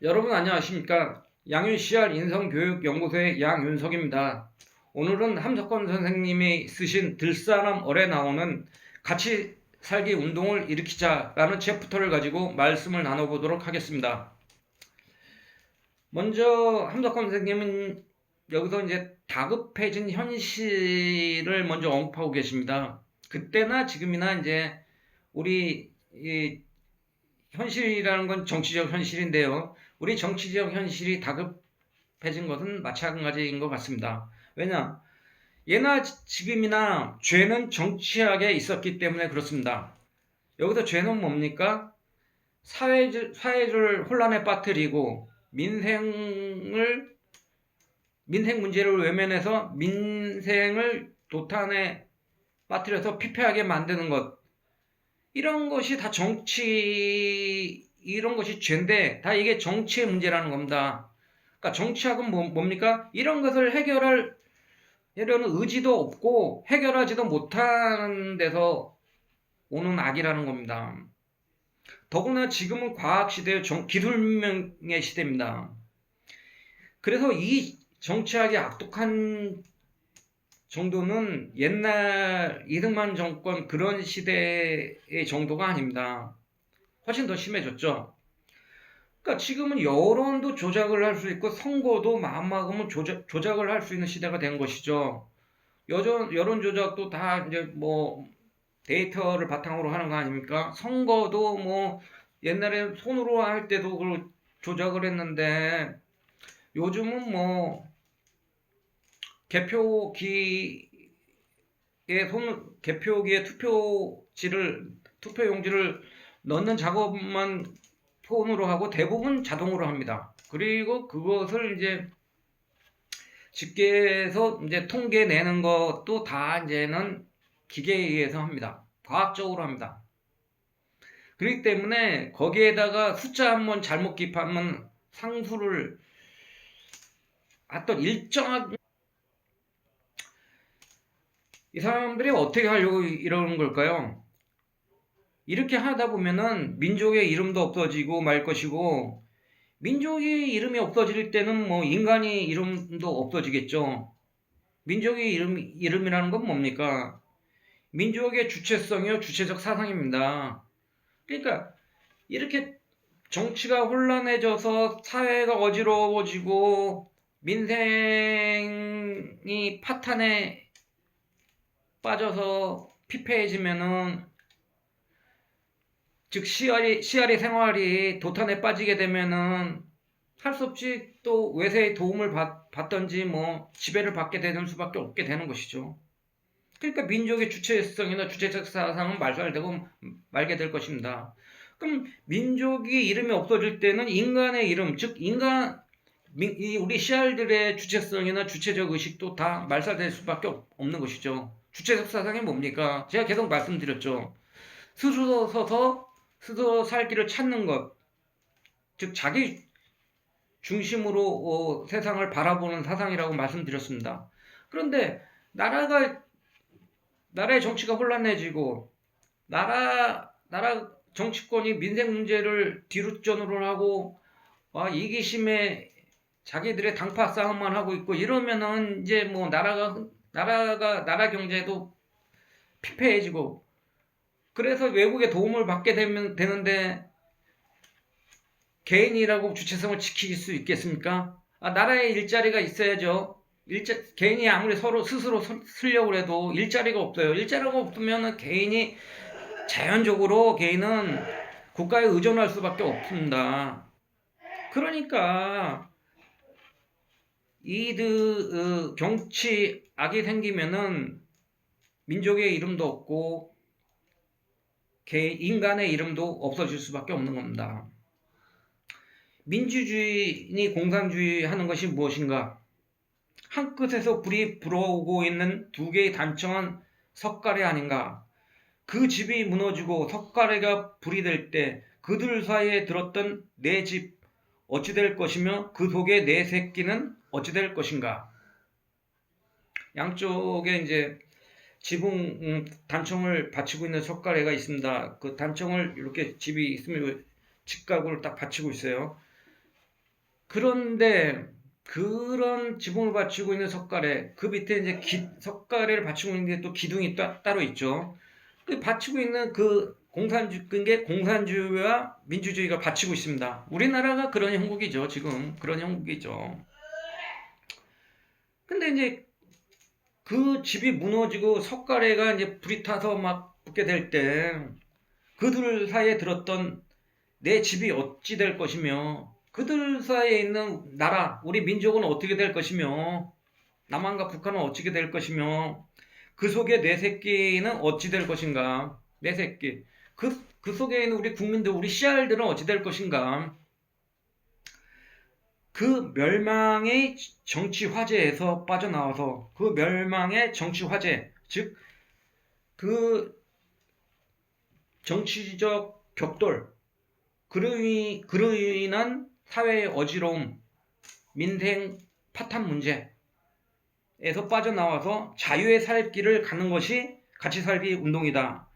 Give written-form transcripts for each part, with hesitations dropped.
여러분 안녕하십니까? 양윤 CR 인성교육연구소의 양윤석입니다. 오늘은 함석권 선생님이 쓰신 들사람 어뢰 나오는 같이 살기 운동을 일으키자라는 챕터를 가지고 말씀을 나눠보도록 하겠습니다. 먼저 함석권 선생님은 여기서 이제 다급해진 현실을 먼저 언급하고 계십니다. 그때나 지금이나 이제 우리 이 현실이라는 건 정치적 현실인데요. 우리 정치적 현실이 다급해진 것은 마찬가지인 것 같습니다. 왜냐? 예나 지금이나 죄는 정치학에 있었기 때문에 그렇습니다. 여기서 죄는 뭡니까? 사회를 혼란에 빠뜨리고 민생 문제를 외면해서 민생을 도탄에 빠뜨려서 피폐하게 만드는 것. 이런 것이 다 이런 것이 죄인데, 다 이게 정치의 문제라는 겁니다. 그러니까 정치학은 뭡니까? 이런 것을 해결하려는 의지도 없고, 해결하지도 못하는 데서 오는 악이라는 겁니다. 더구나 지금은 과학시대의 기술명의 시대입니다. 그래서 이 정치학의 악독한 정도는 옛날 이승만 정권 그런 시대의 정도가 아닙니다. 훨씬 더 심해졌죠. 그러니까 지금은 여론도 조작을 할 수 있고 선거도 마음먹으면 조작을 할 수 있는 시대가 된 것이죠. 여론 조작도 다 이제 뭐 데이터를 바탕으로 하는 거 아닙니까? 선거도 뭐 옛날에 손으로 할 때도 그걸 조작을 했는데 요즘은 뭐 개표기에 개표기에 투표용지를 넣는 작업만 폰으로 하고 대부분 자동으로 합니다. 그리고 그것을 이제 집계해서 이제 통계 내는 것도 다 이제는 기계에 의해서 합니다. 과학적으로 합니다. 그렇기 때문에 거기에다가 숫자 한번 잘못 기입하면 상수를 어떤 일정한 이 사람들이 어떻게 하려고 이러는 걸까요? 이렇게 하다 보면은 민족의 이름도 없어지고 말 것이고 민족의 이름이 없어질 때는 뭐 인간의 이름도 없어지겠죠. 민족의 이름이라는 건 뭡니까? 민족의 주체성이요, 주체적 사상입니다. 그러니까 이렇게 정치가 혼란해져서 사회가 어지러워지고 민생이 파탄에 빠져서 피폐해지면은 즉 시알의 생활이 도탄에 빠지게 되면은 할 수 없이 또 외세의 도움을 받던지 뭐 지배를 받게 되는 수밖에 없게 되는 것이죠. 그러니까 민족의 주체성이나 주체적 사상은 말살되고 말게 될 것입니다. 그럼 민족이 이름이 없어질 때는 인간의 이름, 즉 우리 씨알들의 주체성이나 주체적 의식도 다 말살될 수밖에 없는 것이죠. 주체적 사상이 뭡니까? 제가 계속 말씀드렸죠. 스스로 서서 스스로 살 길을 찾는 것, 즉 자기 중심으로 세상을 바라보는 사상이라고 말씀드렸습니다. 그런데 나라의 정치가 혼란해지고 나라 정치권이 민생 문제를 뒤로전으로 하고 이기심에 자기들의 당파 싸움만 하고 있고 이러면은 이제 뭐 나라 경제도 피폐해지고 그래서 외국의 도움을 받게 되는데 개인이라고 주체성을 지킬 수 있겠습니까? 나라에 일자리가 있어야죠. 개인이 아무리 스스로 쓰려고 해도 일자리가 없어요. 일자리가 없으면 개인은 국가에 의존할 수밖에 없습니다. 그러니까 정치악이 생기면은 민족의 이름도 없고 인간의 이름도 없어질 수밖에 없는 겁니다. 민주주의니 공산주의 하는 것이 무엇인가? 한 끝에서 불이 불어오고 있는 두 개의 단청한 석가래 아닌가? 그 집이 무너지고 석가래가 불이 될 때 그들 사이에 들었던 내 집 어찌 될 것이며 그 속에 내 새끼는 어찌 될 것인가? 양쪽에 이제 지붕 단청을 받치고 있는 석가래가 있습니다. 그 단청을 이렇게 집이 있으면 직각으로 딱 받치고 있어요. 그런데 그런 지붕을 받치고 있는 석가래, 그 밑에 이제 석가래를 받치고 있는 게 또 기둥이 따로 있죠. 그 받치고 있는 그 그게 공산주의와 민주주의가 받치고 있습니다. 우리나라가 그런 형국이죠. 지금 그런 형국이죠. 근데 이제 그 집이 무너지고 석가래가 이제 불이 타서 막 붙게 될 때 그들 사이에 들었던 내 집이 어찌 될 것이며 그들 사이에 있는 나라, 우리 민족은 어떻게 될 것이며 남한과 북한은 어찌게 될 것이며 그 속에 내 새끼는 어찌 될 것인가, 내 새끼 그 속에 있는 우리 국민들, 우리 씨알들은 어찌 될 것인가. 그 멸망의 정치 화제에서 빠져나와서 그 멸망의 정치 화제, 즉 그 정치적 격돌, 그로 인한 사회의 어지러움, 민생 파탄 문제에서 빠져나와서 자유의 살 길을 가는 것이 같이 살기 운동이다.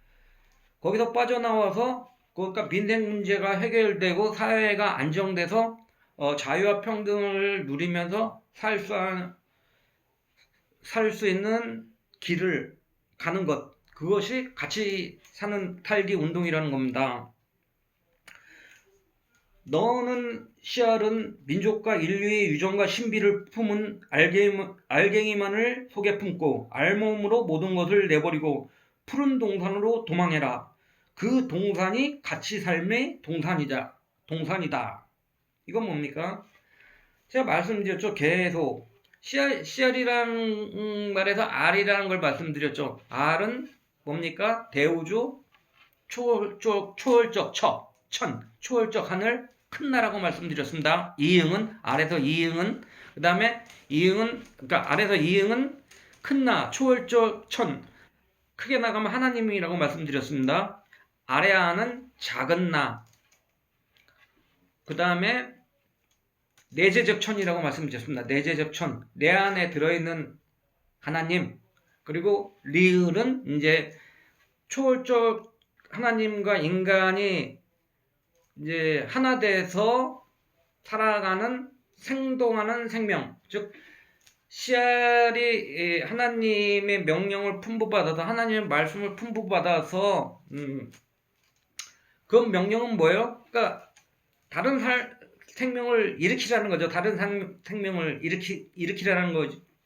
거기서 빠져나와서 그러니까 민생 문제가 해결되고 사회가 안정돼서 자유와 평등을 누리면서 살 수 있는 길을 가는 것, 그것이 같이 사는 살기 운동이라는 겁니다. 너는 씨알은 민족과 인류의 유전과 신비를 품은 알갱이만을 속에 품고 알몸으로 모든 것을 내버리고 푸른 동산으로 도망해라. 그 동산이 같이 삶의 동산이다. 이건 뭡니까? 제가 말씀드렸죠. 계속 씨알이라는 말에서 R이라는 걸 말씀드렸죠. R은 뭡니까? 대우주, 초월적 초월적 하늘, 큰 나라고 말씀드렸습니다. 이응은 아래서 이응은, 그 다음에 이응은, 그러니까 아래서 이응은 큰 나, 초월적 천, 크게 나가면 하나님이라고 말씀드렸습니다. 아래 아는 작은 나, 그 다음에 내재적 천이라고 말씀드렸습니다. 내재적 천, 내 안에 들어있는 하나님. 그리고 리을은 이제 초월적 하나님과 인간이 이제 하나 돼서 살아가는 생동하는 생명, 즉 씨알이 하나님의 명령을 품부받아서 하나님의 말씀을 품부받아서 그 명령은 뭐예요? 그러니까 다른 생명을 일으키라는 거죠. 다른 생명을 일으키라는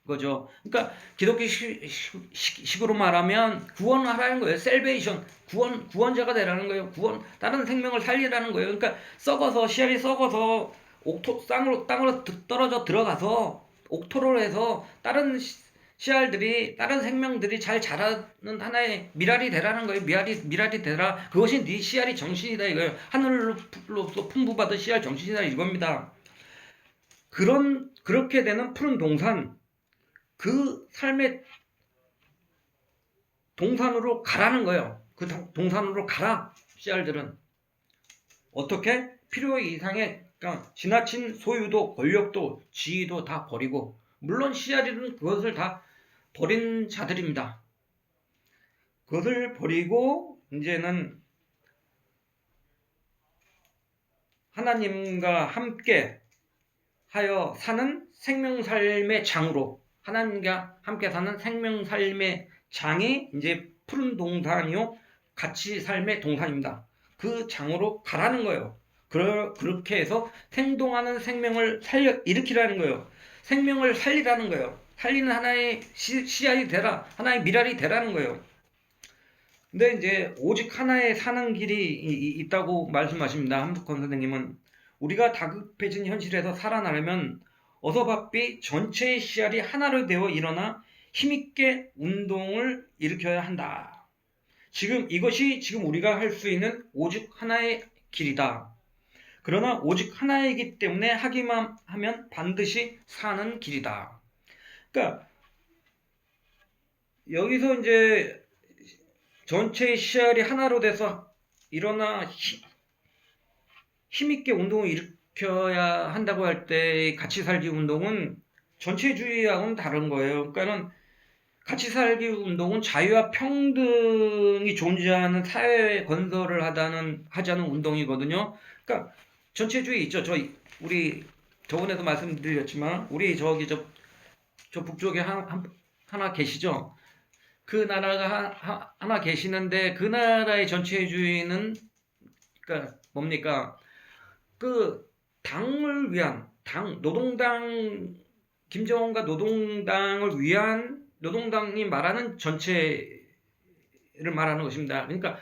거죠. 그러니까 기독교식으로 말하면 구원하라는 거예요. 셀베이션, 구원자가 되라는 거예요. 다른 생명을 살리라는 거예요. 그러니까 씨알이 썩어서 땅으로 떨어져 들어가서 옥토를 해서 다른 씨알들이, 다른 생명들이 잘 자라는 하나의 미랄이 되라는 거예요. 미랄이 되라. 그것이 네 씨알이 정신이다 이거예요. 하늘로서 풍부받은 씨알 정신이다 이겁니다. 그렇게 되는 푸른 동산, 그 삶의 동산으로 가라는 거예요. 그 동산으로 가라. 씨알들은 어떻게? 필요 이상의, 그러니까 지나친 소유도 권력도 지위도 다 버리고, 물론 씨알들은 그것을 다 버린 자들입니다. 그것을 버리고 이제는 하나님과 함께 하여 사는 생명삶의 장으로, 하나님과 함께 사는 생명삶의 장이 이제 푸른 동산이요 같이 삶의 동산입니다. 그 장으로 가라는 거예요. 그렇게 해서 생동하는 생명을 일으키라는 거예요. 생명을 살리라는 거예요. 살리는 하나의 씨알이 되라, 하나의 미랄이 되라는 거예요. 근데 이제 오직 하나의 사는 길이 있다고 말씀하십니다. 한북헌 선생님은 우리가 다급해진 현실에서 살아나려면 어서 바삐 전체의 씨알이 하나로 되어 일어나 힘있게 운동을 일으켜야 한다. 이것이 지금 우리가 할 수 있는 오직 하나의 길이다. 그러나 오직 하나이기 때문에 하기만 하면 반드시 사는 길이다. 그러니까 여기서 이제 전체의 씨알이 하나로 돼서 일어나 힘있게 운동을 일으켜야 한다고 할 때 같이 살기 운동은 전체주의하고는 다른 거예요. 그러니까는 같이 살기 운동은 자유와 평등이 존재하는 사회 건설을 하자는 운동이거든요. 그러니까 전체주의 있죠. 우리 저번에도 말씀드렸지만 우리 저기 저 북쪽에 하나 계시죠? 그 나라가 하나 계시는데 그 나라의 전체주의는 그러니까 뭡니까? 그 당을 위한 노동당 김정은과 노동당을 위한 노동당이 말하는 전체를 말하는 것입니다. 그러니까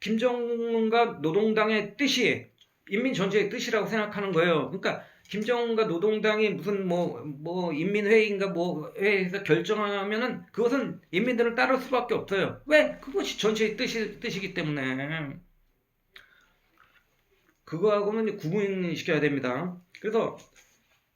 김정은과 노동당의 뜻이 인민 전체의 뜻이라고 생각하는 거예요. 그러니까 김정은과 노동당이 무슨 뭐 인민회의인가 뭐 회의에서 결정하면은 그것은 인민들을 따를 수밖에 없어요. 왜? 그것이 전체의 뜻이기 때문에 그거하고는 구분시켜야 됩니다. 그래서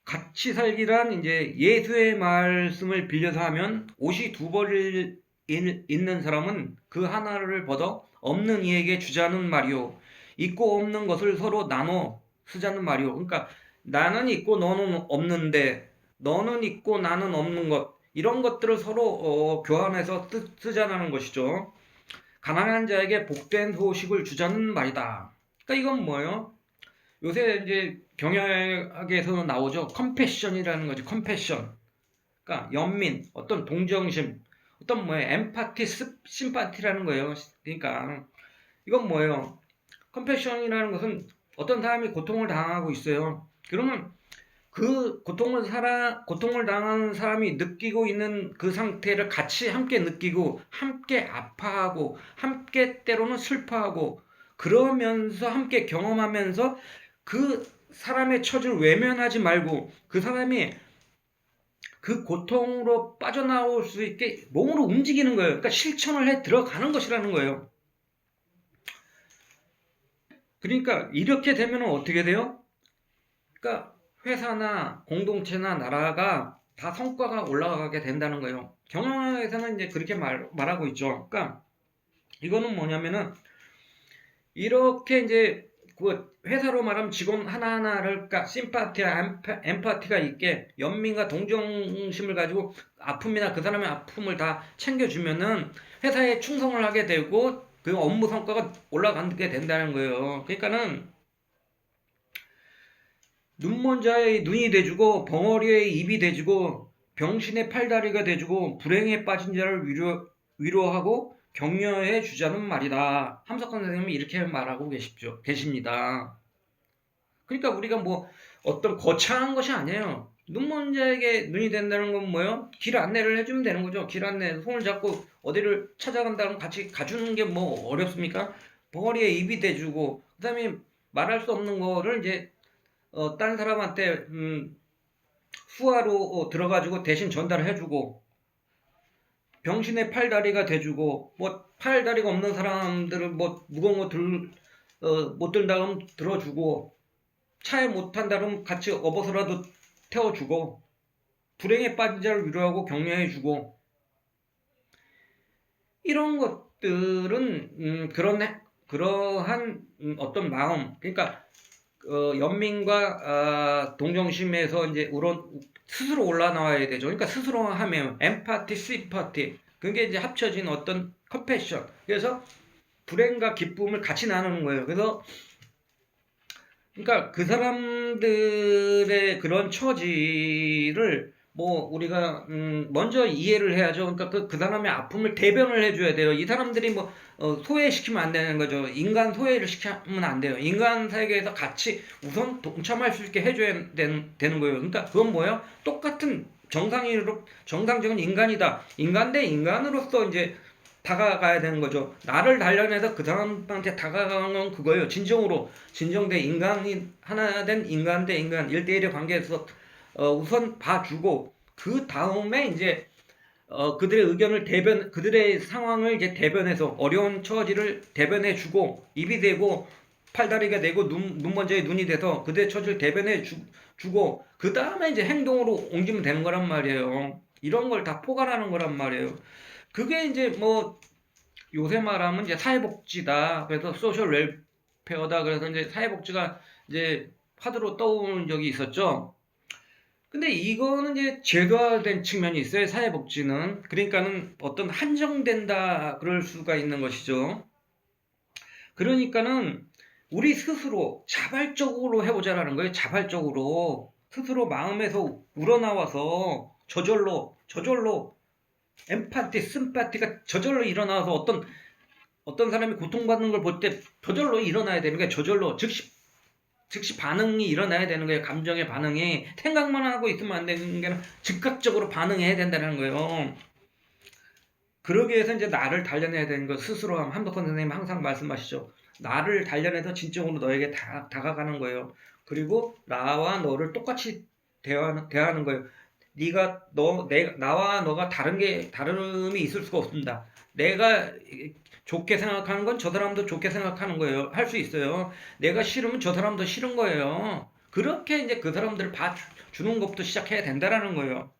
같이 살기란 이제 예수의 말씀을 빌려서 하면 옷이 두 벌을 있는 사람은 그 하나를 벗어 없는 이에게 주자는 말이요. 있고 없는 것을 서로 나눠 쓰자는 말이요. 그러니까 나는 있고 너는 없는데 너는 있고 나는 없는 것 이런 것들을 서로 교환해서 쓰자는 것이죠. 가난한 자에게 복된 소식을 주자는 말이다. 그러니까 이건 뭐예요? 요새 이제 경영학에서 나오죠. 컴패션이라는 거지. 컴패션. 그러니까 연민, 어떤 동정심, 어떤 뭐예요? 엠파티, 심파티라는 거예요. 그러니까 이건 뭐예요? 컴패션이라는 것은 어떤 사람이 고통을 당하고 있어요. 그러면 그 고통을 당하는 사람이 느끼고 있는 그 상태를 같이 함께 느끼고 함께 아파하고 함께 때로는 슬퍼하고 그러면서 함께 경험하면서 그 사람의 처지를 외면하지 말고 그 사람이 그 고통으로 빠져나올 수 있게 몸으로 움직이는 거예요. 그러니까 실천을 해 들어가는 것이라는 거예요. 그러니까 이렇게 되면 어떻게 돼요? 그러니까 회사나 공동체나 나라가 다 성과가 올라가게 된다는 거예요. 경영에서는 이제 그렇게 말하고 있죠. 그러니까 이거는 뭐냐면은 이렇게 이제 그 회사로 말하면 직원 하나하나를 그러니까 심파티와 엠파티가 있게 연민과 동정심을 가지고 아픔이나 그 사람의 아픔을 다 챙겨주면은 회사에 충성을 하게 되고 그 업무 성과가 올라가게 된다는 거예요. 그러니까는 눈먼 자의 눈이 돼주고 벙어리의 입이 돼주고 병신의 팔다리가 돼주고 불행에 빠진 자를 위로하고 격려해 주자는 말이다. 함석헌 선생님이 이렇게 말하고 계십니다. 그러니까 우리가 뭐 어떤 거창한 것이 아니에요. 눈먼 자에게 눈이 된다는 건 뭐예요? 길 안내를 해주면 되는 거죠. 길 안내 손을 잡고 어디를 찾아간다면 같이 가주는 게 뭐 어렵습니까? 벙어리에 입이 돼주고 그다음에 말할 수 없는 거를 이제 다른 사람한테 수화로 들어가지고 대신 전달을 해주고 병신의 팔다리가 돼주고 뭐 팔다리가 없는 사람들을 뭐 무거운 거 못 든다 그러면 들어주고 차에 못 탄다 그러면 같이 업어서라도 태워주고 불행에 빠진 자를 위로하고 격려해주고 이런 것들은 그러한 어떤 마음 그러니까 연민과 동정심에서 이제 스스로 올라나와야 되죠. 그러니까 스스로 하면 엠파티, 시파티 그게 이제 합쳐진 어떤 컴패션. 그래서 불행과 기쁨을 같이 나누는 거예요. 그래서 그러니까 그 사람들의 그런 처지를 뭐 우리가 먼저 이해를 해야죠. 그러니까 그 사람의 아픔을 대변을 해줘야 돼요. 이 사람들이 뭐 소외시키면 안 되는 거죠. 인간 소외를 시키면 안 돼요. 인간 세계에서 같이 우선 동참할 수 있게 해줘야 되는 거예요. 그러니까 그건 뭐예요? 똑같은 정상적인 인간이다. 인간 대 인간으로서 이제 다가가야 되는 거죠. 나를 단련해서 그 사람한테 다가가는 건 그거예요. 진정된 인간이 하나 된 인간 대 인간 1대1의 관계에서 우선 봐주고 그 다음에 이제 그들의 의견을 그들의 상황을 이제 대변해서 어려운 처지를 대변해주고 입이 되고 팔다리가 되고 눈먼저의 눈이 돼서 그들의 처지를 대변해주고 그 다음에 이제 행동으로 옮기면 되는 거란 말이에요. 이런 걸 다 포괄하는 거란 말이에요. 그게 이제 뭐 요새 말하면 이제 사회복지다. 그래서 소셜 웰페어다. 그래서 이제 사회복지가 이제 화두로 떠오른 적이 있었죠. 근데 이거는 이제 제도화된 측면이 있어요. 사회복지는. 그러니까는 어떤 한정된다 그럴 수가 있는 것이죠. 그러니까는 우리 스스로 자발적으로 해보자라는 거예요. 자발적으로. 스스로 마음에서 우러나와서 저절로 엠파티, 심파티가 저절로 일어나서 어떤 사람이 고통받는 걸 볼 때 저절로 일어나야 되는 거예요. 저절로 즉시 반응이 일어나야 되는 거예요. 감정의 반응이 생각만 하고 있으면 안 되는 게 아니라 즉각적으로 반응해야 된다는 거예요. 그러기 위해서 이제 나를 단련해야 되는 거 스스로 한덕헌 선생님 항상 말씀하시죠. 나를 단련해서 진정으로 너에게 다가가는 거예요. 그리고 나와 너를 똑같이 대하는 거예요. 나와 너가 다름이 있을 수가 없습니다. 내가 좋게 생각하는 건 저 사람도 좋게 생각하는 거예요. 할 수 있어요. 내가 싫으면 저 사람도 싫은 거예요. 그렇게 이제 그 사람들을 봐주는 것부터 시작해야 된다라는 거예요.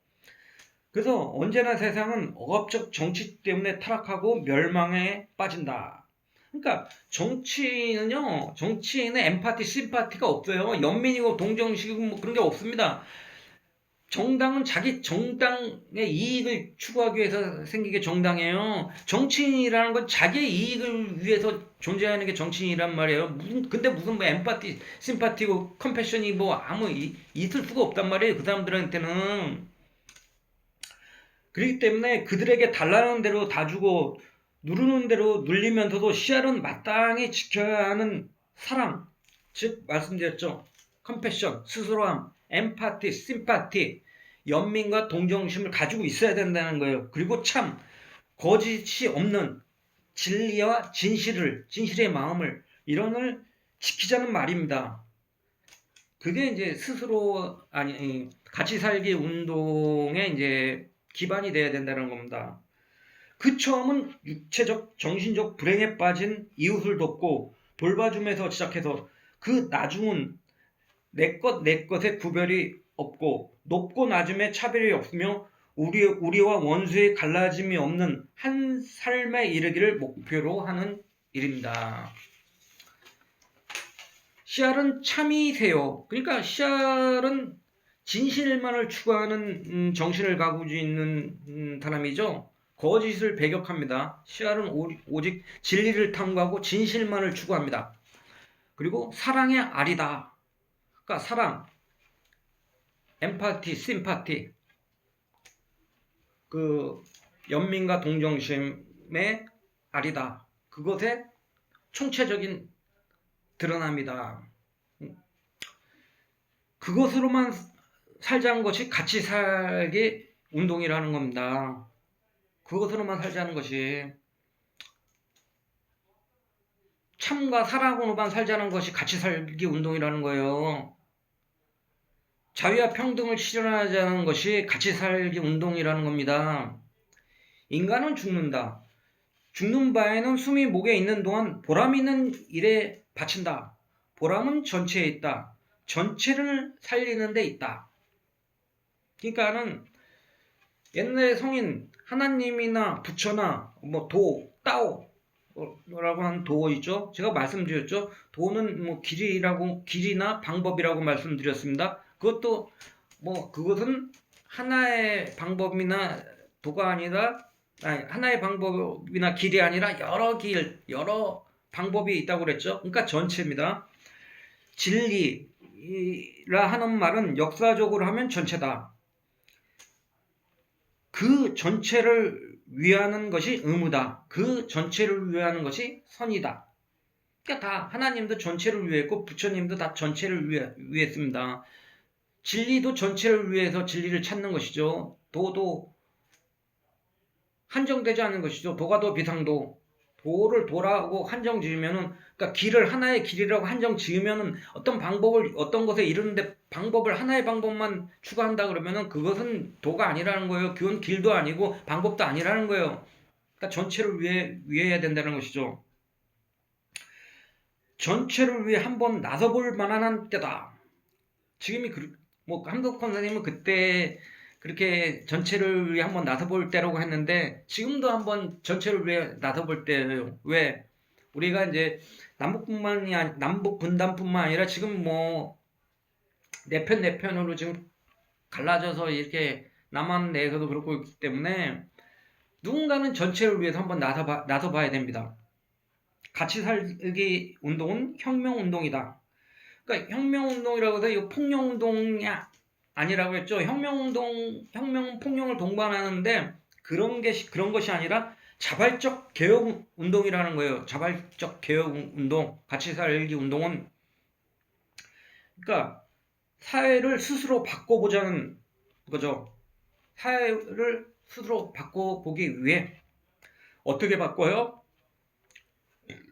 그래서 언제나 세상은 억압적 정치 때문에 타락하고 멸망에 빠진다. 그러니까 정치인은 엠파티, 심파티가 없어요. 연민이고 동정식이고 뭐 그런 게 없습니다. 정당은 자기 정당의 이익을 추구하기 위해서 생기게 정당이에요. 정치인이라는 건 자기의 이익을 위해서 존재하는 게 정치인이란 말이에요. 근데 무슨 뭐 엠파티, 심파티고 컴패션이 뭐 있을 수가 없단 말이에요. 그 사람들한테는. 그렇기 때문에 그들에게 달라는 대로 다 주고 누르는 대로 눌리면서도 씨알은 마땅히 지켜야 하는 사랑, 즉 말씀드렸죠. 컴패션, 스스로함, 엠파티, 심파티, 연민과 동정심을 가지고 있어야 된다는 거예요. 그리고 참 거짓이 없는 진리와 진실의 마음을 이런을 지키자는 말입니다. 그게 이제 스스로 같이 살기 운동의 이제 기반이 돼야 된다는 겁니다. 그 처음은 육체적, 정신적 불행에 빠진 이웃을 돕고 돌봐줌에서 시작해서 그 나중은 내 것의 구별이 없고 높고 낮음의 차별이 없으며 우리와 원수의 갈라짐이 없는 한 삶에 이르기를 목표로 하는 일입니다. 씨알은 참이세요. 그러니까 씨알은 진실만을 추구하는 정신을 가지고 있는 사람이죠. 거짓을 배격합니다. 씨알은 오직 진리를 탐구하고 진실만을 추구합니다. 그리고 사랑의 알이다. 그러니까 사랑, 엠파티, 심파티, 그 연민과 동정심의 알이다. 그것의 총체적인 드러납니다. 그것으로만 살자는 것이 같이 살기 운동이라는 겁니다. 그것으로만 살자는 것이 참과 사랑으로만 살자는 것이 같이 살기 운동이라는 거예요. 자유와 평등을 실현하자는 것이 같이 살기 운동이라는 겁니다. 인간은 죽는다. 죽는 바에는 숨이 목에 있는 동안 보람 있는 일에 바친다. 보람은 전체에 있다. 전체를 살리는 데 있다. 그러니까는 옛날에 성인 하나님이나 부처나 뭐 따오라고 하는 도 있죠. 제가 말씀드렸죠. 도는 뭐 길이나 방법이라고 말씀드렸습니다. 그것은 하나의 방법이나 도가 아니라 하나의 방법이나 길이 아니라 여러 방법이 있다고 그랬죠. 그러니까 전체입니다. 진리라 하는 말은 역사적으로 하면 전체다. 그 전체를 위하는 것이 의무다. 그 전체를 위하는 것이 선이다. 그러니까 다 하나님도 전체를 위했고 부처님도 다 전체를 위했습니다. 진리도 전체를 위해서 진리를 찾는 것이죠. 도도 한정되지 않은 것이죠. 도가도 비상도. 도를 도라고 한정 지으면은, 그러니까 하나의 길이라고 한정 지으면은 어떤 것에 이르는데 하나의 방법만 추구한다 그러면은 그것은 도가 아니라는 거예요. 그건 길도 아니고 방법도 아니라는 거예요. 그러니까 전체를 위해야 된다는 것이죠. 전체를 위해 한번 나서볼 만한 때다. 지금이 한덕헌 선생님은 그때 그렇게 전체를 위해 한번 나서볼 때라고 했는데 지금도 한번 전체를 위해 나서볼 때예요. 왜? 우리가 이제 남북 분단뿐만 아니라 지금 뭐 내 편으로 지금 갈라져서 이렇게 남한 내에서도 그렇고 있기 때문에 누군가는 전체를 위해서 한번 나서봐야 됩니다. 같이 살기 운동은 혁명운동이다. 그러니까 혁명운동이라고 해서 이거 폭력운동이야 아니라고 했죠. 혁명 폭력을 동반하는데 그런 것이 아니라 자발적 개혁 운동이라는 거예요. 자발적 개혁 운동, 같이 살기 운동은 그러니까 사회를 스스로 바꿔보자는 거죠. 사회를 스스로 바꿔보기 위해 어떻게 바꿔요?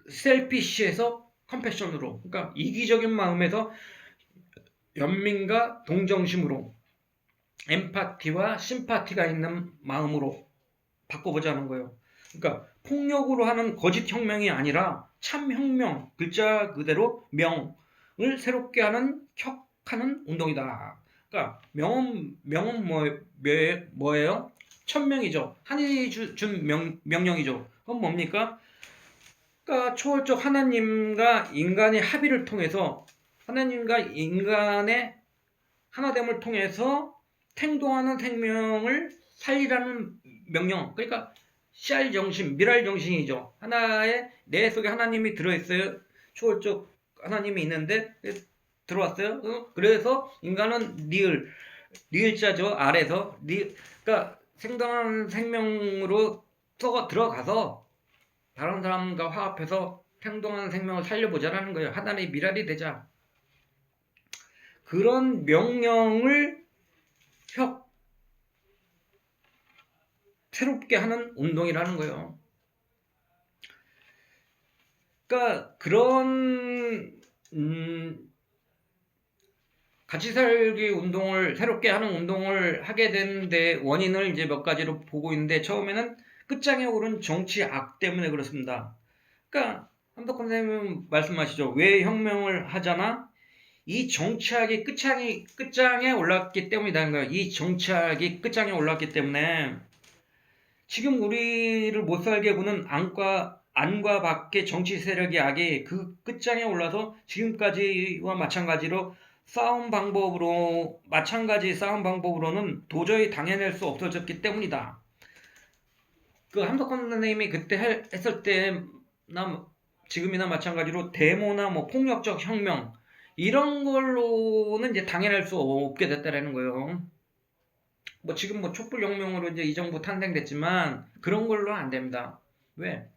셀피시에서 컴패션으로, 그러니까 이기적인 마음에서 연민과 동정심으로, 엠파티와 심파티가 있는 마음으로 바꿔보자는 거예요. 그러니까 폭력으로 하는 거짓 혁명이 아니라 참 혁명, 글자 그대로 명을 새롭게 하는 혁하는 운동이다. 그러니까 명은 뭐예요? 천명이죠. 하늘이 준 명령이죠. 그건 뭡니까? 그러니까 초월적 하나님과 인간의 합의를 통해서, 하나님과 인간의 하나됨을 통해서 생동하는 생명을 살리라는 명령. 그러니까 CR 정신, 미랄 정신이죠. 하나의 내 속에 하나님이 들어있어요. 초월적 하나님이 있는데 들어왔어요. 그래서 인간은 리을자죠. 아래서 그러니까 생동한 생명으로 들어가서 다른 사람과 화합해서 생동한 생명을 살려보자라는 거예요. 하나님의 미랄이 되자. 그런 명령을 새롭게 하는 운동이라는 거예요. 그러니까 그런 같이 살기 운동을 새롭게 하는 운동을 하게 되는데 원인을 이제 몇 가지로 보고 있는데, 처음에는 끝장에 오른 정치 악 때문에 그렇습니다. 그러니까 한덕훈 선생님은 말씀하시죠. 왜 혁명을 하잖아? 이 정치학이 끝장에 올랐기 때문이라는 거예요. 이 정치학이 끝장에 올랐기 때문에 지금 우리를 못 살게 구는 안과 밖의 정치 세력의 악이 그 끝장에 올라서 지금까지와 마찬가지 싸움 방법으로는 도저히 당해낼 수 없어졌기 때문이다. 그 한덕헌 선생님이 그때 했을 때나 지금이나 마찬가지로 데모나 뭐 폭력적 혁명 이런 걸로는 이제 당해낼 수 없게 됐다라는 거예요. 뭐 지금 뭐 촛불혁명으로 이제 이 정부 탄생됐지만 그런 걸로 안 됩니다. 왜?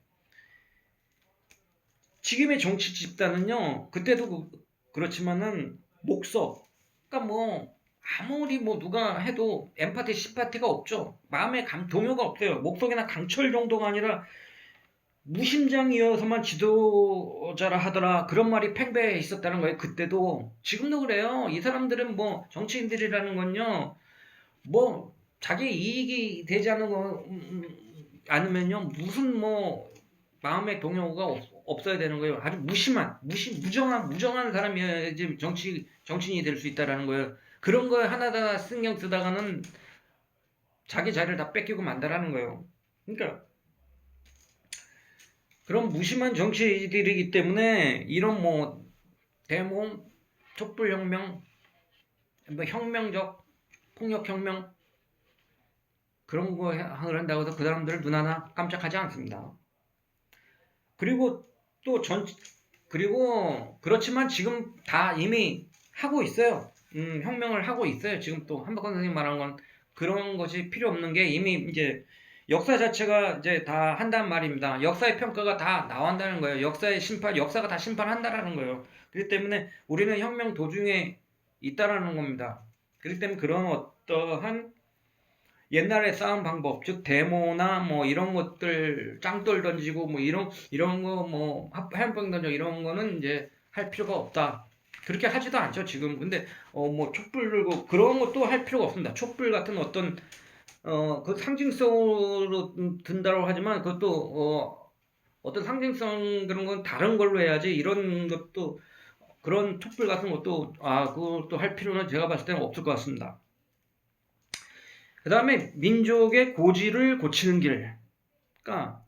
지금의 정치 집단은요, 그때도 그렇지만은 목석, 그러니까 뭐 아무리 뭐 누가 해도 엠파티, 시파티가 없죠. 마음의 동요가 없어요. 목석이나 강철 정도가 아니라 무심장이어서만 지도자라 하더라, 그런 말이 팽배해 있었다는 거예요. 그때도. 지금도 그래요. 이 사람들은 뭐 정치인들이라는 건요, 뭐 자기 이익이 되지 않으면요 무슨 뭐 마음의 동요가 없어야 되는 거예요. 아주 무정한 사람이 정치인이 될 수 있다라는 거예요. 그런 거에 하나하나 신경 쓰다가는 자기 자리를 다 뺏기고 만다라는 거예요. 그러니까 그런 무심한 정치인들이기 때문에 이런 뭐 데모, 촛불혁명, 뭐 혁명적 폭력혁명 그런 거 한다고 해서 그 사람들을 눈 하나 깜짝하지 않습니다. 그리고 그렇지만 지금 다 이미 하고 있어요. 혁명을 하고 있어요. 지금 또 한박헌 선생님 말한 건 그런 것이 필요 없는 게 이미 이제 역사 자체가 이제 다 한단 말입니다. 역사의 평가가 다 나온다는 거예요. 역사가 다 심판한다라는 거예요. 그렇기 때문에 우리는 혁명 도중에 있다라는 겁니다. 그렇기 때문에 그런 어떠한 옛날에 싸움 방법, 즉 데모나 뭐 이런 것들, 짱돌 던지고 뭐 이런 거 뭐 화염병 던져 이런 거는 이제 할 필요가 없다. 그렇게 하지도 않죠 지금. 근데 뭐 촛불 들고 그런 것도 할 필요가 없습니다. 촛불 같은 어떤 그 상징성으로 든다고 하지만 그것도 어떤 상징성 그런 건 다른 걸로 해야지, 이런 것도 그런 촛불 같은 것도 그것도 할 필요는 제가 봤을 때는 없을 것 같습니다. 그 다음에 민족의 고지를 고치는 길. 그러니까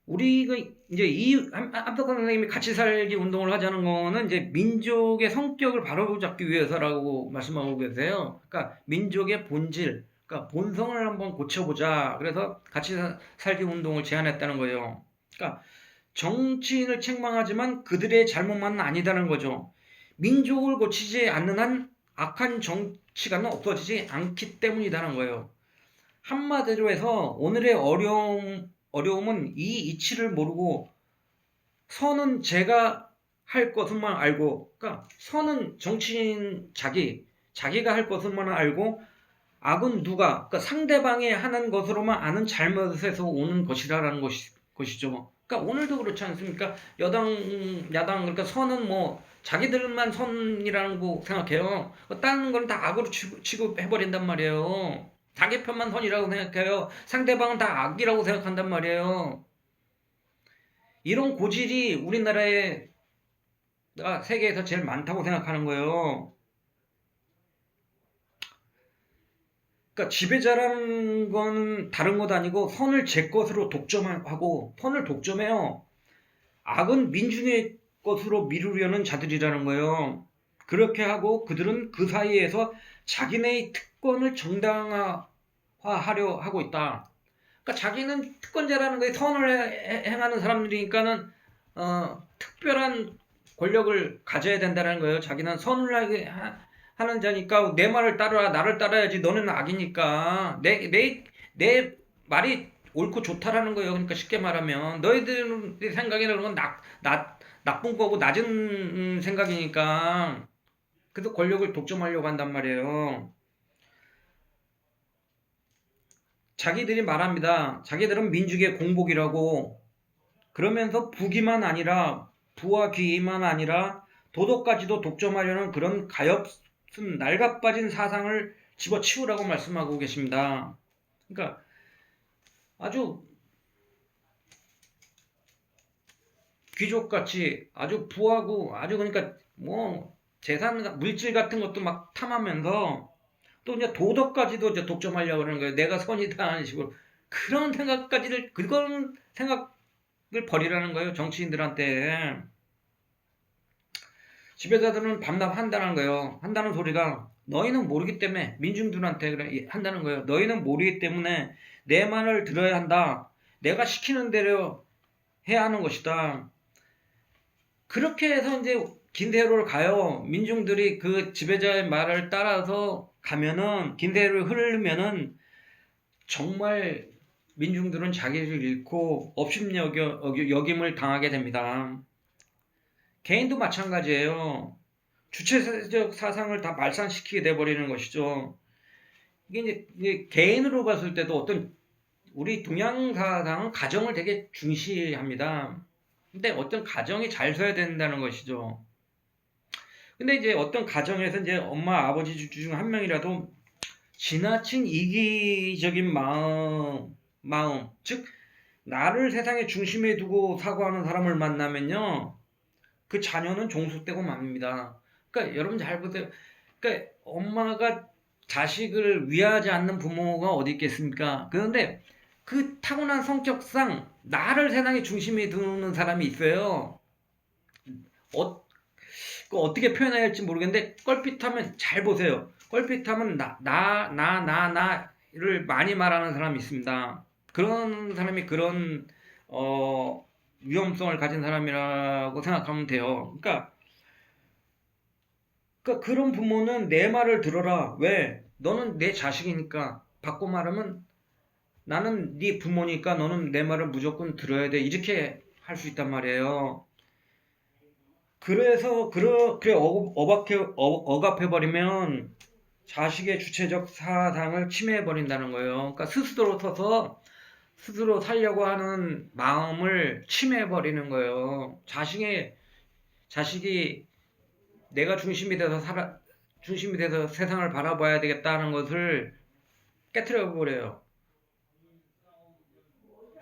우리가 이제 한덕헌 선생님이 같이 살기 운동을 하자는 거는 이제 민족의 성격을 바로잡기 위해서라고 말씀하고 계세요. 그러니까 민족의 본질, 그러니까 본성을 한번 고쳐보자. 그래서 같이 살기 운동을 제안했다는 거예요. 그러니까 정치인을 책망하지만 그들의 잘못만은 아니다는 거죠. 민족을 고치지 않는 한 악한 정치가는 없어지지 않기 때문이라는 거예요. 한마디로 해서 오늘의 어려움은 이 이치를 모르고 선은 제가 할 것만 알고, 그러니까 선은 정치인 자기가 할 것만 알고, 악은 누가, 그러니까 상대방이 하는 것으로만 아는 잘못에서 오는 것이라는 것이죠. 그러니까 오늘도 그렇지 않습니까? 야당, 그러니까 선은 뭐 자기들만 선이라는 거 생각해요. 다른 건 다 악으로 취급해버린단 말이에요. 자기 편만 선이라고 생각해요. 상대방은 다 악이라고 생각한단 말이에요. 이런 고질이 우리나라에 세계에서 제일 많다고 생각하는 거예요. 그러니까 지배자라는 건 다른 것 아니고 선을 제 것으로 독점하고, 선을 독점해요. 악은 민중의 것으로 미루려는 자들이라는 거예요. 그렇게 하고 그들은 그 사이에서 자기네의 특권을 정당화하려 하고 있다. 그러니까 자기는 특권자라는 거에 선을 행하는 사람들이니까는 특별한 권력을 가져야 된다는 거예요. 자기는 선을 하는 자니까 내 말을 따라 나를 따라야지. 너는 악이니까 내 말이 옳고 좋다라는 거예요. 그러니까 쉽게 말하면 너희들 생각이라는 건 나쁜 거고 낮은 생각이니까 그래서 권력을 독점하려고 한단 말이에요. 자기들이 말합니다. 자기들은 민족의 공복이라고. 그러면서 부와 귀만 아니라 도덕까지도 독점하려는 그런 가엾은 낡아빠진 사상을 집어치우라고 말씀하고 계십니다. 그러니까 아주 귀족같이 아주 부하고 아주, 그러니까 뭐 재산 물질 같은 것도 막 탐하면서 또 이제 도덕까지도 이제 독점하려고 그러는 거예요. 내가 선이다 하는 식으로. 그런 생각을 버리라는 거예요. 정치인들한테. 지배자들은 반납한다는 거예요. 한다는 소리가 너희는 모르기 때문에, 민중들한테 그래 한다는 거예요. 너희는 모르기 때문에 내 말을 들어야 한다. 내가 시키는 대로 해야 하는 것이다. 그렇게 해서 이제 긴 세월을 가요. 민중들이 그 지배자의 말을 따라서 가면은, 긴 세월을 흐르면은 정말 민중들은 자기를 잃고 업신여김을 당하게 됩니다. 개인도 마찬가지예요. 주체적 사상을 다 말살시키게 돼버리는 것이죠. 이게 개인으로 봤을 때도 우리 동양 사상은 가정을 되게 중시합니다. 근데 어떤 가정이 잘 서야 된다는 것이죠. 근데 이제 어떤 가정에서 이제 엄마, 아버지 중 한 명이라도 지나친 이기적인 즉, 나를 세상의 중심에 두고 사고하는 사람을 만나면요, 그 자녀는 종속되고 맙니다. 그러니까 여러분 잘 보세요. 그러니까 엄마가 자식을 위하지 않는 부모가 어디 있겠습니까? 그런데 그 타고난 성격상 나를 세상의 중심에 두는 사람이 있어요. 어떻게 표현해야 할지 모르겠는데, 껄핏하면, 잘 보세요. 껄핏하면 나를 많이 말하는 사람이 있습니다. 그런 사람이 그런 위험성을 가진 사람이라고 생각하면 돼요. 그러니까 그런 부모는 내 말을 들어라. 왜? 너는 내 자식이니까. 바꿔 말하면 나는 네 부모니까 너는 내 말을 무조건 들어야 돼. 이렇게 할 수 있단 말이에요. 그래서 그래 억압해버리면 자식의 주체적 사상을 침해해버린다는 거예요. 그러니까 스스로 살려고 하는 마음을 침해해버리는 거예요. 자식이 내가 중심이 돼서 세상을 바라봐야 되겠다는 것을 깨트려 버려요.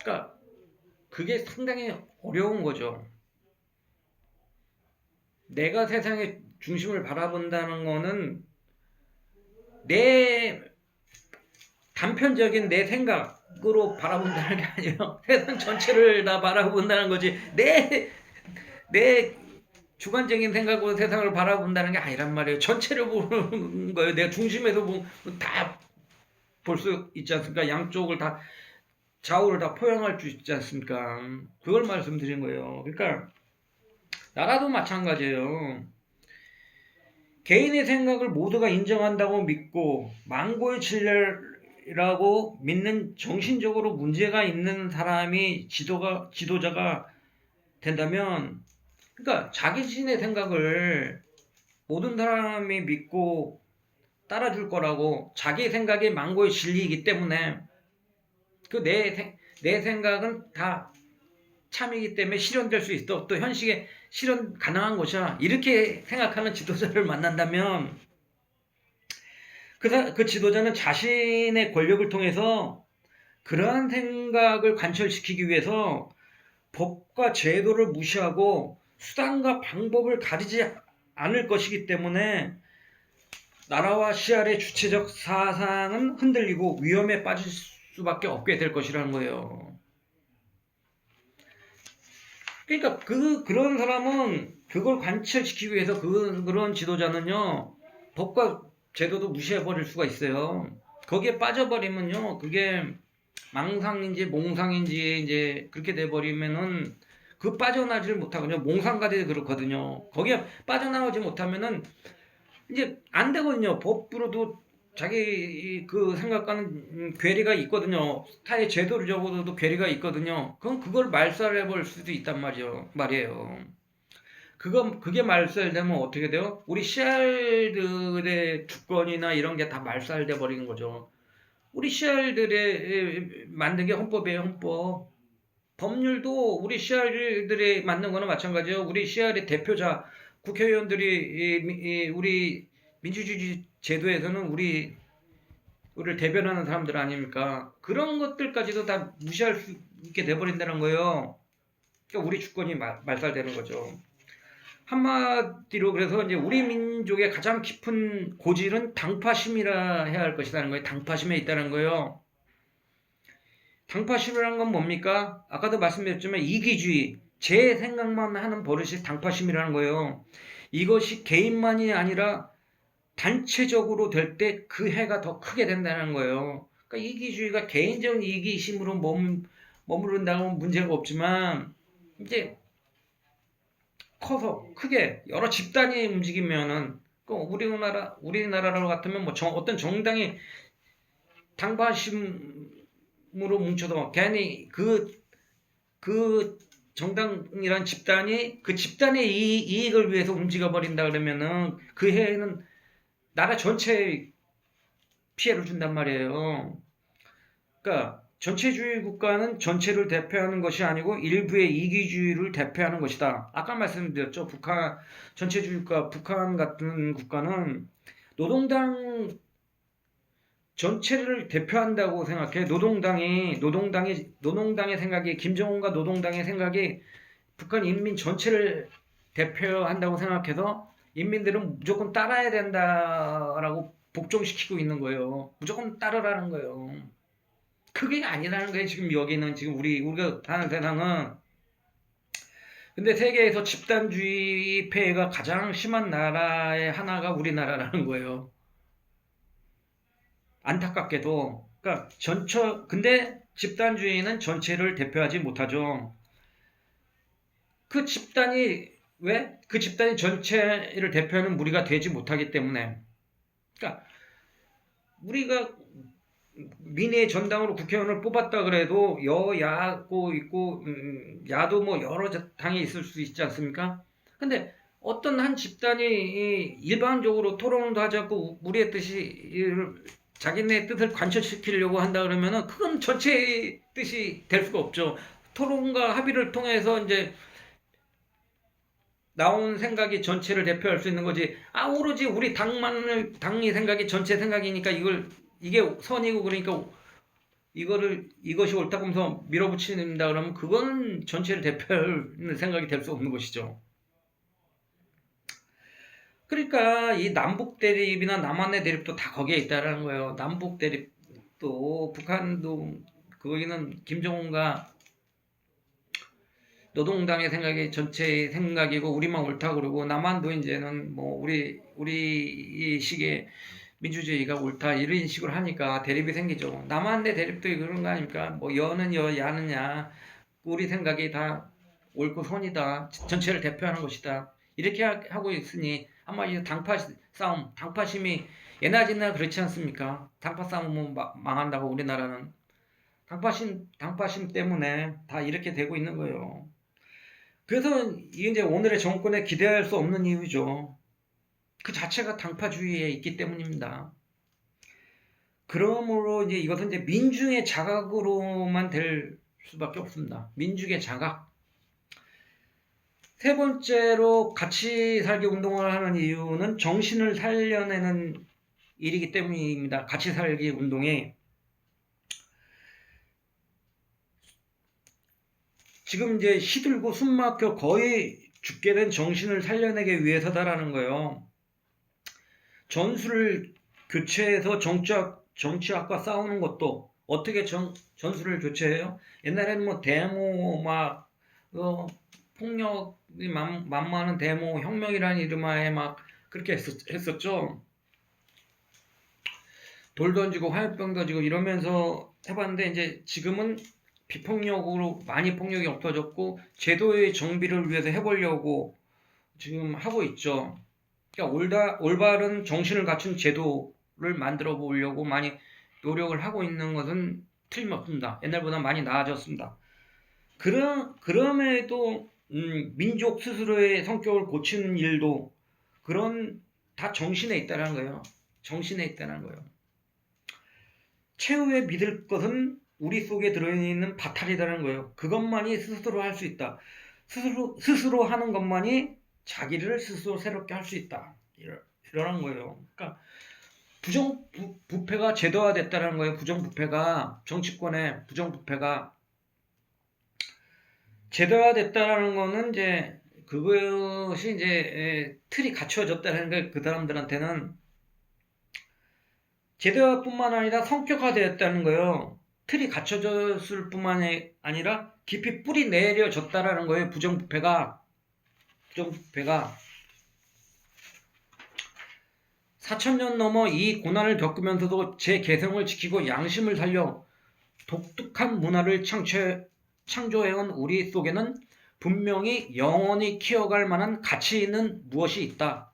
그러니까 그게 상당히 어려운 거죠. 내가 세상의 중심을 바라본다는 거는 내 단편적인 내 생각으로 바라본다는 게 아니에요. 세상 전체를 다 바라본다는 거지. 내 주관적인 생각으로 세상을 바라본다는 게 아니란 말이에요. 전체를 보는 거예요. 내가 중심에서 다 볼 수 있지 않습니까? 양쪽을 다, 좌우를 다 포용할 수 있지 않습니까? 그걸 말씀드린 거예요. 그러니까 나라도 마찬가지예요. 개인의 생각을 모두가 인정한다고 믿고 망고의 진리라고 믿는 정신적으로 문제가 있는 사람이 지도자가 된다면, 그러니까 자기 자신의 생각을 모든 사람이 믿고 따라줄 거라고, 자기 생각이 망고의 진리이기 때문에 그 내 생각은 다 참이기 때문에 실현될 수 있어. 또 현실에 실현 가능한 것이야. 이렇게 생각하는 지도자를 만난다면 그 지도자는 자신의 권력을 통해서 그러한 생각을 관철시키기 위해서 법과 제도를 무시하고 수단과 방법을 가리지 않을 것이기 때문에 나라와 시알의 주체적 사상은 흔들리고 위험에 빠질 수밖에 없게 될 것이라는 거예요. 그러니까 그런 사람은 그걸 관철시키기 위해서 그런 지도자는요, 법과 제도도 무시해버릴 수가 있어요. 거기에 빠져버리면요, 그게 망상인지 몽상인지 이제 그렇게 돼버리면은 그 빠져나지를 못하거든요. 몽상까지 그렇거든요. 거기에 빠져나오지 못하면은 이제 안 되거든요. 법으로도 자기 그 생각과는 괴리가 있거든요. 타의 제도를 적어도 괴리가 있거든요. 그럼 그걸 말살해버릴 수도 있단 말이에요. 그게 말살되면 어떻게 돼요? 우리 씨알들의 주권이나 이런 게 다 말살돼 버리는 거죠. 우리 씨알들의 만든 게 헌법이에요, 헌법. 법률도 우리 씨알들이 만든 거는 마찬가지예요. 우리 씨알의 대표자 국회의원들이 우리 민주주의 제도에서는 우리를 대변하는 사람들 아닙니까? 그런 것들까지도 다 무시할 수 있게 돼버린다는 거예요. 그러니까 우리 주권이 말살되는 거죠. 한마디로 그래서 이제 우리 민족의 가장 깊은 고질은 당파심이라 해야 할 것이라는 거예요. 당파심에 있다는 거예요. 당파심이라는 건 뭡니까? 아까도 말씀드렸지만 이기주의, 제 생각만 하는 버릇이 당파심이라는 거예요. 이것이 개인만이 아니라 단체적으로 될 때 그 해가 더 크게 된다는 거예요. 그러니까 이기주의가 개인적 이기심으로 머무른다면 문제가 없지만 이제 커서 크게 여러 집단이 움직이면은 그 우리나라로 같으면 뭐 어떤 정당이 당파심으로 뭉쳐도 괜히 그 정당이란 집단이 그 집단의 이익을 위해서 움직여 버린다 그러면은 그 해에는 나라 전체에 피해를 준단 말이에요. 그러니까 전체주의 국가는 전체를 대표하는 것이 아니고 일부의 이기주의를 대표하는 것이다. 아까 말씀드렸죠. 전체주의 국가, 북한 같은 국가는 노동당 전체를 대표한다고 생각해. 노동당의 생각이, 김정은과 노동당의 생각이 북한 인민 전체를 대표한다고 생각해서 인민들은 무조건 따라야 된다라고 복종시키고 있는 거예요. 무조건 따르라는 거예요. 그게 아니라는 거예요. 지금 여기는 지금 우리가 사는 세상은. 근데 세계에서 집단주의 폐해가 가장 심한 나라의 하나가 우리나라라는 거예요. 안타깝게도. 그러니까 근데 집단주의는 전체를 대표하지 못하죠. 그 집단이 왜? 그 집단이 전체를 대표하는 무리가 되지 못하기 때문에. 그러니까 우리가 민의 전당으로 국회의원을 뽑았다 그래도 여야고 있고 야도 뭐 여러 당이 있을 수 있지 않습니까? 근데 어떤 한 집단이 일반적으로 토론도 하지 않고 우리의 자기네 뜻을 관철시키려고 한다 그러면은 그건 전체의 뜻이 될 수가 없죠. 토론과 합의를 통해서 이제 나온 생각이 전체를 대표할 수 있는 거지. 오로지 우리 당이 생각이 전체 생각이니까 이게 선이고 그러니까 이것이 옳다고 하면서 밀어붙인다 그러면 그거는 전체를 대표하는 생각이 될 수 없는 것이죠. 그러니까 이 남북 대립이나 남한의 대립도 다 거기에 있다라는 거예요. 남북 대립도 북한도 거기는 김정은과 노동당의 생각이 전체의 생각이고 우리만 옳다 그러고 남한도 이제는 뭐 우리 식의 민주주의가 옳다 이런 식으로 하니까 대립이 생기죠. 남한 내 대립도 그런 거 아닙니까? 뭐 여는 여, 야는 야. 우리 생각이 다 옳고 선이다. 전체를 대표하는 것이다. 이렇게 하고 있으니 한마디로 당파 싸움, 당파심이 예나지나 그렇지 않습니까? 당파 싸움은 망한다고 우리나라는 당파심 때문에 다 이렇게 되고 있는 거예요. 그래서 이게 이제 오늘의 정권에 기대할 수 없는 이유죠. 그 자체가 당파주의에 있기 때문입니다. 그러므로 이제 이것은 이제 민중의 자각으로만 될 수밖에 없습니다. 민중의 자각. 세 번째로 같이 살기 운동을 하는 이유는 정신을 살려내는 일이기 때문입니다. 같이 살기 운동에 지금 이제 시들고 숨막혀 거의 죽게 된 정신을 살려내기 위해서다라는 거예요. 전술을 교체해서 정치학과 싸우는 것도 어떻게 전술을 교체해요? 옛날에는 뭐 데모 막 폭력이 만무하는 데모 혁명이라는 이름하에 막 그렇게 했었죠. 돌 던지고 화염병 던지고 이러면서 해봤는데 이제 지금은 비폭력으로 많이 폭력이 없어졌고 제도의 정비를 위해서 해보려고 지금 하고 있죠. 그러니까 올바른 정신을 갖춘 제도를 만들어 보려고 많이 노력을 하고 있는 것은 틀림없습니다. 옛날보다 많이 나아졌습니다. 그럼에도 민족 스스로의 성격을 고치는 일도 그런 다 정신에 있다는 거예요. 정신에 있다는 거예요. 최후에 믿을 것은 우리 속에 들어있는 바탈이라는 거예요. 그것만이 스스로 할 수 있다. 스스로 하는 것만이 자기를 스스로 새롭게 할 수 있다. 이러는 거예요. 그러니까 부정부패가 제도화됐다는 거예요. 부정부패가 정치권의 부정부패가 제도화됐다는 거는 이제 그것이 이제 틀이 갖춰졌다는 게 그 사람들한테는 제도화뿐만 아니라 성격화되었다는 거예요. 틀이 갖춰졌을 뿐만이 아니라 깊이 뿌리 내려졌다라는 거예요. 부정부패가 4,000년 넘어 이 고난을 겪으면서도 제 개성을 지키고 양심을 살려 독특한 문화를 창조해온 우리 속에는 분명히 영원히 키워갈 만한 가치 있는 무엇이 있다.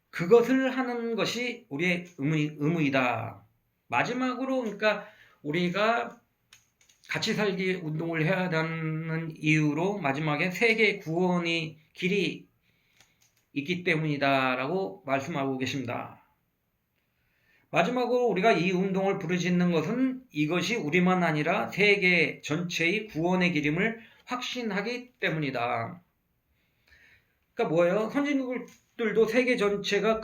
그것을 하는 것이 우리의 의무이다. 마지막으로 그러니까 우리가 같이 살기 운동을 해야 하는 이유로 마지막에 세계 구원의 길이 있기 때문이다 라고 말씀하고 계십니다. 마지막으로 우리가 이 운동을 부르짖는 것은 이것이 우리만 아니라 세계 전체의 구원의 길임을 확신하기 때문이다. 그러니까 뭐예요? 선진국들도 세계 전체가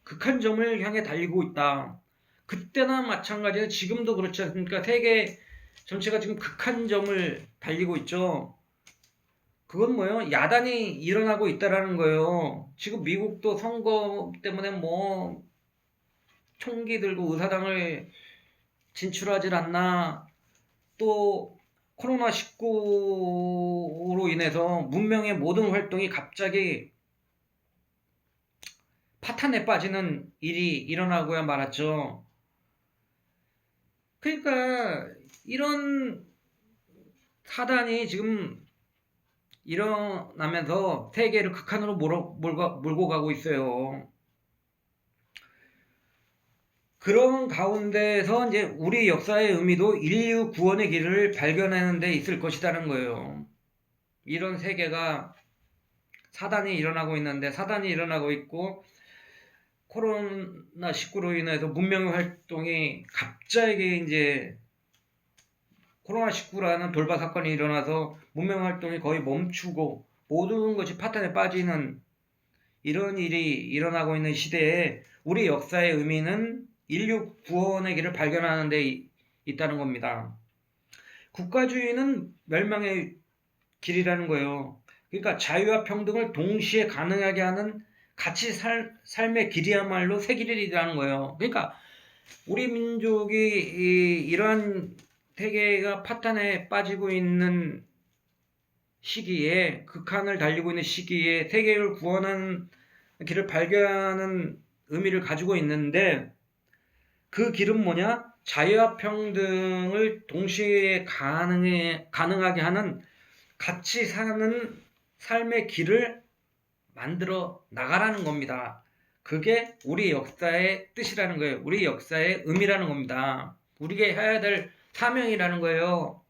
극한 점을 향해 달리고 있다. 그때나 마찬가지로 지금도 그렇지 않습니까? 세계 전체가 지금 극한 점을 달리고 있죠. 그건 뭐예요? 야단이 일어나고 있다라는 거예요. 지금 미국도 선거 때문에 뭐 총기 들고 의사당을 진출하질 않나. 또 코로나19로 인해서 문명의 모든 활동이 갑자기 파탄에 빠지는 일이 일어나고야 말았죠. 그러니까 이런 사단이 지금 일어나면서 세계를 극한으로 몰고 가고 있어요. 그런 가운데서 이제 우리 역사의 의미도 인류 구원의 길을 발견하는 데 있을 것이라는 거예요. 이런 세계가 사단이 일어나고 있는데 사단이 일어나고 있고 코로나19로 인해서 문명의 활동이 갑자기 이제 코로나19라는 돌발 사건이 일어나서 문명 활동이 거의 멈추고 모든 것이 파탄에 빠지는 이런 일이 일어나고 있는 시대에 우리 역사의 의미는 인류 구원의 길을 발견하는 데 있다는 겁니다. 국가주의는 멸망의 길이라는 거예요. 그러니까 자유와 평등을 동시에 가능하게 하는 같이 삶의 길이야말로 새 길이라는 거예요. 그러니까 우리 민족이 이러한 세계가 파탄에 빠지고 있는 시기에 극한을 달리고 있는 시기에 세계를 구원하는 길을 발견하는 의미를 가지고 있는데 그 길은 뭐냐? 자유와 평등을 동시에 가능하게 하는 같이 사는 삶의 길을 만들어 나가라는 겁니다. 그게 우리 역사의 뜻이라는 거예요. 우리 역사의 의미라는 겁니다. 우리가 해야 될 사명이라는 거예요.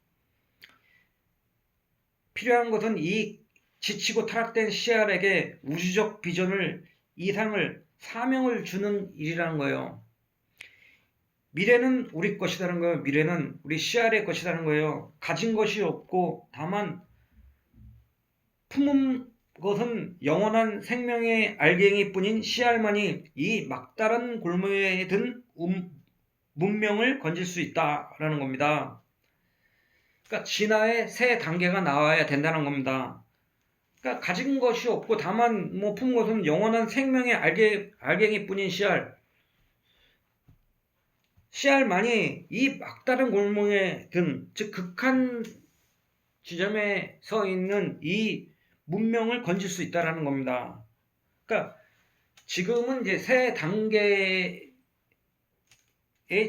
필요한 것은 이 지치고 타락된 CR에게 우주적 비전을, 이상을, 사명을 주는 일이라는 거예요. 미래는 우리 것이라는 거예요. 미래는 우리 CR의 것이라는 거예요. 가진 것이 없고 다만 품은 것은 영원한 생명의 알갱이뿐인 CR만이 이 막다른 골목에 든 문명을 건질 수 있다라는 겁니다. 그러니까 진화의 새 단계가 나와야 된다는 겁니다. 그러니까 가진 것이 없고 다만 품은 것은 영원한 생명의 알갱이뿐인 CR만이 이 막다른 골목에 든, 즉 극한 지점에 서 있는 이 문명을 건질 수 있다라는 겁니다. 그러니까 지금은 이제 새 단계의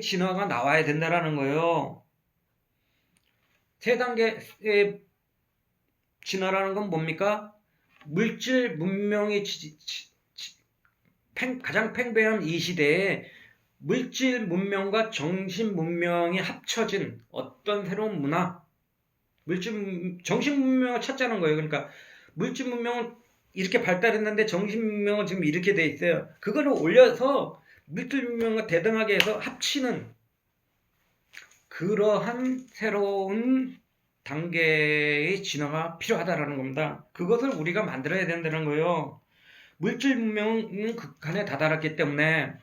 진화가 나와야 된다라는 거예요. 새 단계의 진화라는 건 뭡니까? 물질 문명이 가장 팽배한 이 시대에 물질 문명과 정신 문명이 합쳐진 어떤 새로운 문화, 정신 문명을 찾자는 거예요. 그러니까 물질 문명은 이렇게 발달했는데 정신 문명은 지금 이렇게 돼 있어요. 그거를 올려서 물질 문명과 대등하게 해서 합치는 그러한 새로운 단계의 진화가 필요하다라는 겁니다. 그것을 우리가 만들어야 된다는 거예요. 물질 문명은 극한에 다다랐기 때문에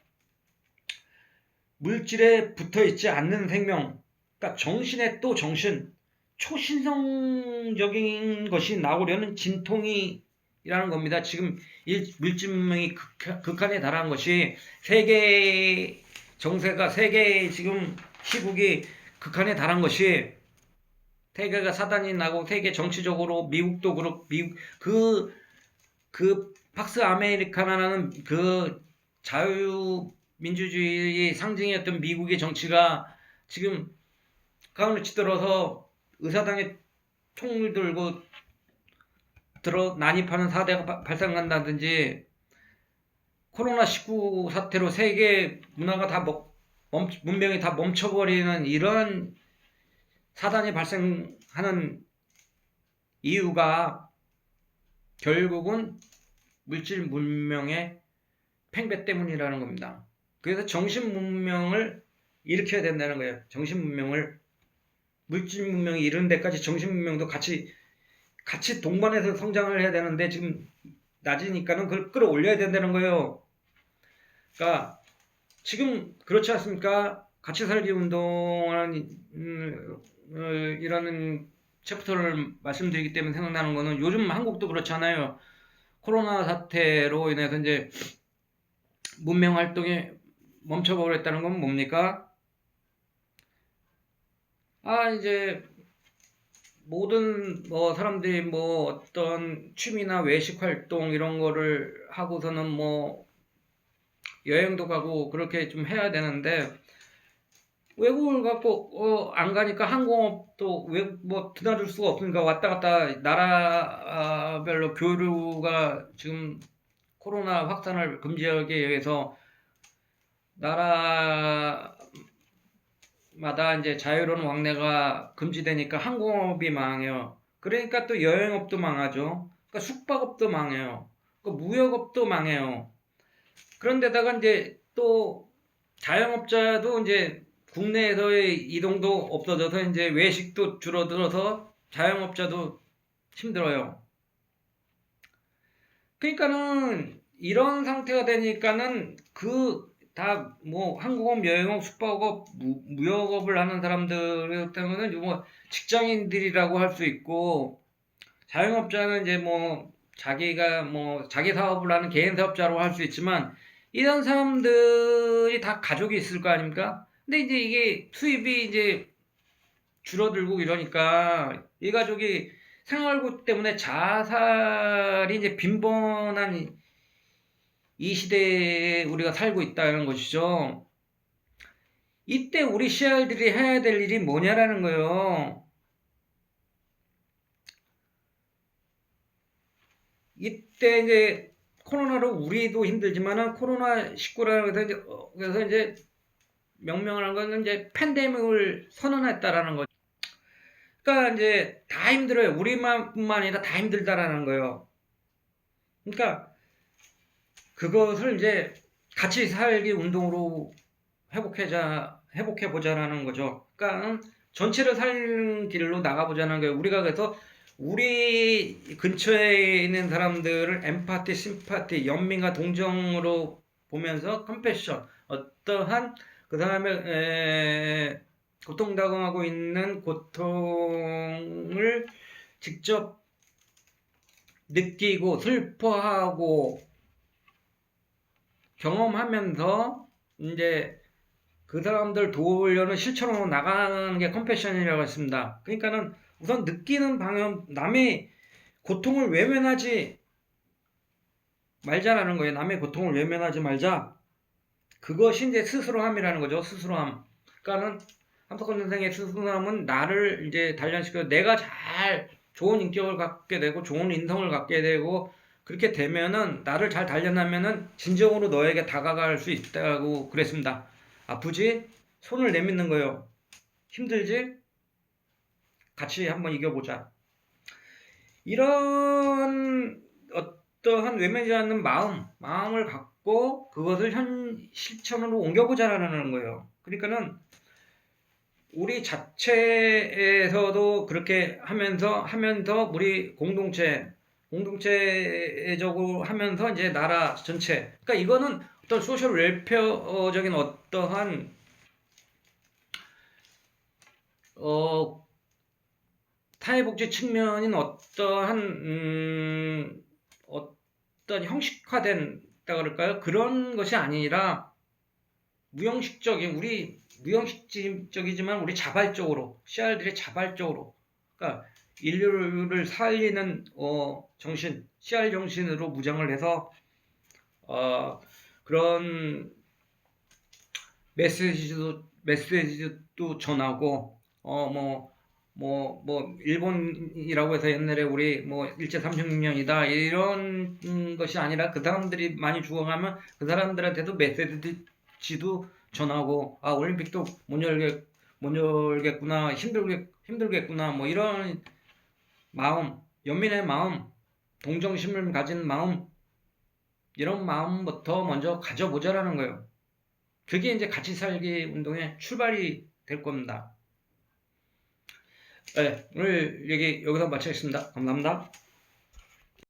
물질에 붙어있지 않는 생명, 그러니까 정신에 또 정신, 초신성적인 것이 나오려는 진통이라는 겁니다. 지금 물질 문명이 극한에 달한 것이 세계 정세가, 세계 지금 시국이 극한에 달한 것이, 세계가 사단이 나고 세계 정치적으로 미국도 그렇고 그 팍스 아메리카나라는 그 자유민주주의 상징이었던 미국의 정치가 지금 가운데 치들어서 의사당에 총을 들고 난입하는 사태가 발생한다든지, 코로나19 사태로 세계 문화가 다 문명이 다 멈춰버리는 이런 사단이 발생하는 이유가 결국은 물질 문명의 팽배 때문이라는 겁니다. 그래서 정신 문명을 일으켜야 된다는 거예요. 정신 문명을, 물질 문명이 이런 데까지 정신 문명도 같이 동반해서 성장을 해야 되는데 지금 낮으니까는 그걸 끌어올려야 된다는 거예요. 그러니까 지금 그렇지 않습니까? 같이 살기 운동하는 이라는 챕터를 말씀드리기 때문에 생각나는 거는, 요즘 한국도 그렇잖아요. 코로나 사태로 인해서 이제 문명 활동이 멈춰버렸다는 건 뭡니까? 이제 모든 사람들이 어떤 취미나 외식 활동 이런 거를 하고서는 여행도 가고 그렇게 좀 해야 되는데, 외국을 갖고 안 가니까 항공업도 드나들 수가 없으니까 왔다 갔다 나라별로 교류가 지금 코로나 확산을 금지하기 위해서 나라마다 이제 자유로운 왕래가 금지되니까 항공업이 망해요. 그러니까 또 여행업도 망하죠. 그러니까 숙박업도 망해요. 무역업도 망해요. 그런데다가 이제 또 자영업자도 이제 국내에서의 이동도 없어져서 이제 외식도 줄어들어서 자영업자도 힘들어요. 그러니까는 이런 상태가 되니까는 다 항공업, 여행업, 숙박업, 무역업을 하는 사람들 때문에 직장인들이라고 할 수 있고, 자영업자는 이제 자기가 자기 사업을 하는 개인 사업자로 할 수 있지만, 이런 사람들이 다 가족이 있을 거 아닙니까? 근데 이제 이게 수입이 이제 줄어들고 이러니까 이 가족이 생활고 때문에 자살이 이제 빈번한 이 시대에 우리가 살고 있다는 것이죠. 이때 우리 CR들이 해야 될 일이 뭐냐라는 거예요. 이때 이제 코로나로 우리도 힘들지만은 코로나19라고 해서 그래서 이제 명명하는 거는 이제 팬데믹을 선언했다라는 거죠. 그러니까 이제 다 힘들어요. 우리만뿐만 아니라 다 힘들다라는 거예요. 그러니까 그것을 이제 같이 살기 운동으로 회복해 보자라는 거죠. 그러니까 전체를 살리는 길로 나가보자는 거예요. 우리가 그래서 우리 근처에 있는 사람들을 엠파티, 심파티, 연민과 동정으로 보면서 컴패션, 어떠한 그 다음에 고통당하고 있는 고통을 직접 느끼고 슬퍼하고 경험하면서 이제 그 사람들 도우려는 실천으로 나가는 게 컴패션이라고 했습니다. 그러니까는 우선 느끼는 방향, 남의 고통을 외면하지 말자라는 거예요. 남의 고통을 외면하지 말자. 그것이 이제 스스로함이라는 거죠. 스스로함. 그러니까는 함석헌 선생의 스스로함은 나를 이제 단련시켜 내가 잘 좋은 인격을 갖게 되고 좋은 인성을 갖게 되고 그렇게 되면은 나를 잘 단련하면은 진정으로 너에게 다가갈 수 있다고 그랬습니다. 아프지? 손을 내밀는 거예요. 힘들지? 같이 한번 이겨보자. 이런 어떠한 외면하지 않는 마음을 갖고 그것을 실천으로 옮겨보자라는 거예요. 그러니까는 우리 자체에서도 그렇게 하면서 우리 공동체적으로 하면서 이제 나라 전체. 그러니까 이거는 어떤 소셜 웰페어적인 어떠한 사회복지 측면인 어떤 형식화된 그럴까요? 그런 것이 아니라 무형식적이지만 우리 자발적으로 CR들이 자발적으로 그러니까 인류를 살리는 정신 CR 정신으로 무장을 해서 그런 메시지도 전하고 일본이라고 해서 옛날에 우리 일제 36년이다 이런 것이 아니라 그 사람들이 많이 죽어가면 그 사람들한테도 메시지도 전하고 올림픽도 못 열겠구나 힘들겠구나 이런 마음 연민의 마음 동정심을 가진 마음 이런 마음부터 먼저 가져보자라는 거예요. 그게 이제 같이 살기 운동의 출발이 될 겁니다. 네, 오늘 얘기 여기서 마치겠습니다. 감사합니다.